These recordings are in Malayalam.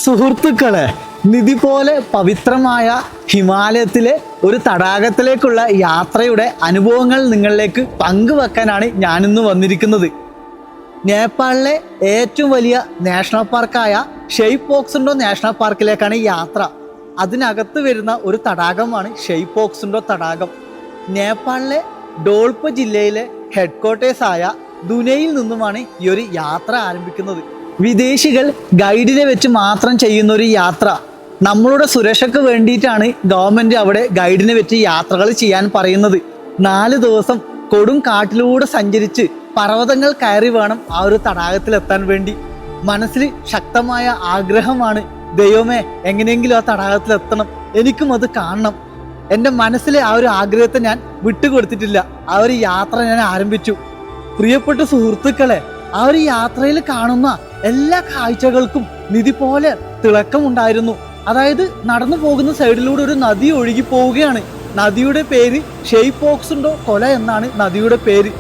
സുഹൃത്തുക്കളെ, നിധി പോലെ പവിത്രമായ ഹിമാലയത്തിലെ ഒരു തടാകത്തിലേക്കുള്ള യാത്രയുടെ അനുഭവങ്ങൾ നിങ്ങളിലേക്ക് പങ്കുവെക്കാനാണ് ഞാനിന്ന് വന്നിരിക്കുന്നത്. നേപ്പാളിലെ ഏറ്റവും വലിയ നാഷണൽ പാർക്കായ ഷെയ്പോക്സുണ്ടോ നാഷണൽ പാർക്കിലേക്കാണ് യാത്ര. അതിനകത്ത് വരുന്ന ഒരു തടാകമാണ് ഷെയ്പോക്സുണ്ടോ തടാകം. നേപ്പാളിലെ ഡോൾപ ജില്ലയിലെ ഹെഡ്ക്വാർട്ടേഴ്സായ ദുനയിൽ നിന്നുമാണ് ഈ ഒരു യാത്ര ആരംഭിക്കുന്നത്. വിദേശികൾ ഗൈഡിനെ വെച്ച് മാത്രം ചെയ്യുന്ന ഒരു യാത്ര. നമ്മളുടെ സുരക്ഷയ്ക്ക് വേണ്ടിയിട്ടാണ് ഗവൺമെൻറ് അവിടെ ഗൈഡിനെ വെച്ച് യാത്രകൾ ചെയ്യാൻ പറയുന്നത്. 4 ദിവസം കൊടും കാട്ടിലൂടെ സഞ്ചരിച്ച് പർവ്വതങ്ങൾ കയറി വേണം ആ ഒരു തടാകത്തിലെത്താൻ വേണ്ടി. മനസ്സിൽ ശക്തമായ ആഗ്രഹമാണ്, ദൈവമേ എങ്ങനെയെങ്കിലും ആ തടാകത്തിലെത്തണം, എനിക്കും അത് കാണണം. എൻ്റെ മനസ്സിലെ ആ ഒരു ആഗ്രഹത്തെ ഞാൻ വിട്ടുകൊടുത്തിട്ടില്ല. ആ ഒരു യാത്ര ഞാൻ ആരംഭിച്ചു. പ്രിയപ്പെട്ട സുഹൃത്തുക്കളെ, ആ ഒരു യാത്രയിൽ കാണുന്ന എല്ലാ കാഴ്ചകൾക്കും നിധി പോലെ തിളക്കമുണ്ടായിരുന്നു. അതായത് നടന്നു പോകുന്ന സൈഡിലൂടെ ഒരു നദി ഒഴുകി പോവുകയാണ്. നദിയുടെ പേര് ഷെയ്പോക്സുണ്ടോ കൊല എന്നാണ് നദിയുടെ പേര്.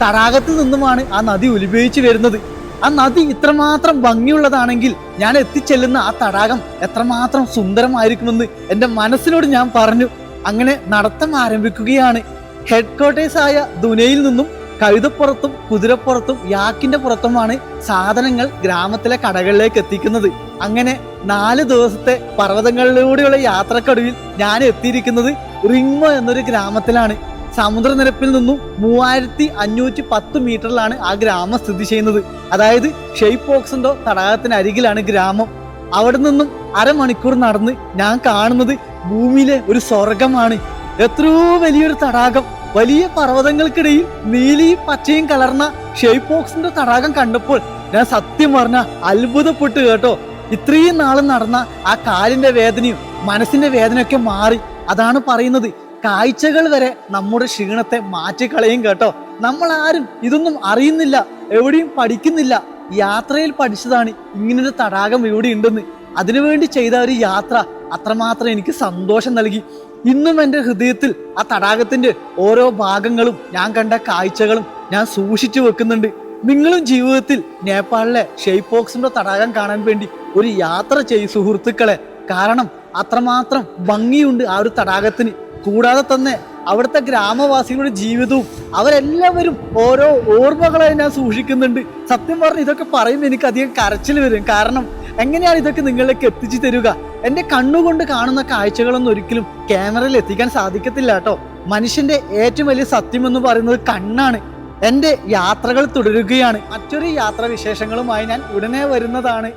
തടാകത്തിൽ നിന്നുമാണ് ആ നദി ഉത്ഭവിച്ചു വരുന്നത്. ആ നദി ഇത്രമാത്രം ഭംഗിയുള്ളതാണെങ്കിൽ ഞാൻ എത്തിച്ചെല്ലുന്ന ആ തടാകം എത്രമാത്രം സുന്ദരമായിരിക്കുമെന്ന് എൻ്റെ മനസ്സിനോട് ഞാൻ പറഞ്ഞു. അങ്ങനെ നടത്തം ആരംഭിക്കുകയാണ്. ഹെഡ്ക്വാർട്ടേഴ്സായ ദുനയിൽ നിന്നും കഴുതപ്പുറത്തും കുതിരപ്പുറത്തും യാക്കിന്റെ പുറത്തുമാണ് സാധനങ്ങൾ ഗ്രാമത്തിലെ കടകളിലേക്ക് എത്തിക്കുന്നത്. അങ്ങനെ 4 ദിവസത്തെ പർവ്വതങ്ങളിലൂടെയുള്ള യാത്രക്കടുവിൽ ഞാൻ എത്തിയിരിക്കുന്നത് റിങ്മോ എന്നൊരു ഗ്രാമത്തിലാണ്. സമുദ്രനിരപ്പിൽ നിന്നും 3510 മീറ്ററിലാണ് ആ ഗ്രാമം സ്ഥിതി ചെയ്യുന്നത്. അതായത് ഷെയ്പോക്സുണ്ടോ തടാകത്തിനരികിലാണ് ഗ്രാമം. അവിടെ നിന്നും അരമണിക്കൂർ നടന്ന് ഞാൻ കാണുന്നത് ഭൂമിയിലെ ഒരു സ്വർഗമാണ്. എത്രയോ വലിയൊരു തടാകം, വലിയ പർവ്വതങ്ങൾക്കിടയിൽ നീലയും പച്ചയും കലർന്ന ഷെയ്പോക്സിന്റെ തടാകം കണ്ടപ്പോൾ ഞാൻ സത്യം പറഞ്ഞ അത്ഭുതപ്പെട്ടു കേട്ടോ. ഇത്രയും നാളും നടന്ന ആ കാലിന്റെ വേദനയും മനസ്സിന്റെ വേദനയൊക്കെ മാറി. അതാണ് പറയുന്നത്, കാഴ്ചകൾ വരെ നമ്മുടെ ക്ഷീണത്തെ മാറ്റിക്കളയും കേട്ടോ. നമ്മൾ ആരും ഇതൊന്നും അറിയുന്നില്ല, എവിടെയും പഠിക്കുന്നില്ല. യാത്രയിൽ പഠിച്ചതാണ് ഇങ്ങനൊരു തടാകം ഇവിടെ ഉണ്ടെന്ന്. അതിനുവേണ്ടി ചെയ്ത ഒരു യാത്ര അത്രമാത്രം എനിക്ക് സന്തോഷം നൽകി. ഇന്നും എൻ്റെ ഹൃദയത്തിൽ ആ തടാകത്തിന്റെ ഓരോ ഭാഗങ്ങളും ഞാൻ കണ്ട കാഴ്ചകളും ഞാൻ സൂക്ഷിച്ചു വെക്കുന്നുണ്ട്. നിങ്ങളും ജീവിതത്തിൽ നേപ്പാളിലെ ഷെയ്പോക്സിന്റെ തടാകം കാണാൻ വേണ്ടി ഒരു യാത്ര ചെയ്യും സുഹൃത്തുക്കളെ. കാരണം അത്രമാത്രം ഭംഗിയുണ്ട് ആ ഒരു തടാകത്തിന്. കൂടാതെ തന്നെ അവിടുത്തെ ഗ്രാമവാസികളുടെ ജീവിതവും അവരെല്ലാവരും ഓരോ ഓർമ്മകളായി ഞാൻ സൂക്ഷിക്കുന്നുണ്ട്. സത്യം പറഞ്ഞ് ഇതൊക്കെ പറയുമ്പോൾ എനിക്ക് അധികം കരച്ചിൽ വരും. കാരണം എങ്ങനെയാണ് ഇതൊക്കെ നിങ്ങളിലേക്ക് എത്തിച്ചു തരിക? എൻ്റെ കണ്ണുകൊണ്ട് കാണുന്ന കാഴ്ചകളൊന്നും ഒരിക്കലും ക്യാമറയിൽ എത്തിക്കാൻ സാധിക്കത്തില്ല കേട്ടോ. മനുഷ്യന്റെ ഏറ്റവും വലിയ സത്യം എന്ന് പറയുന്നത് കണ്ണാണ്. എൻ്റെ യാത്രകൾ തുടരുകയാണ്. മറ്റൊരു യാത്രാ വിശേഷങ്ങളുമായി ഞാൻ ഉടനെ വരുന്നതാണ്.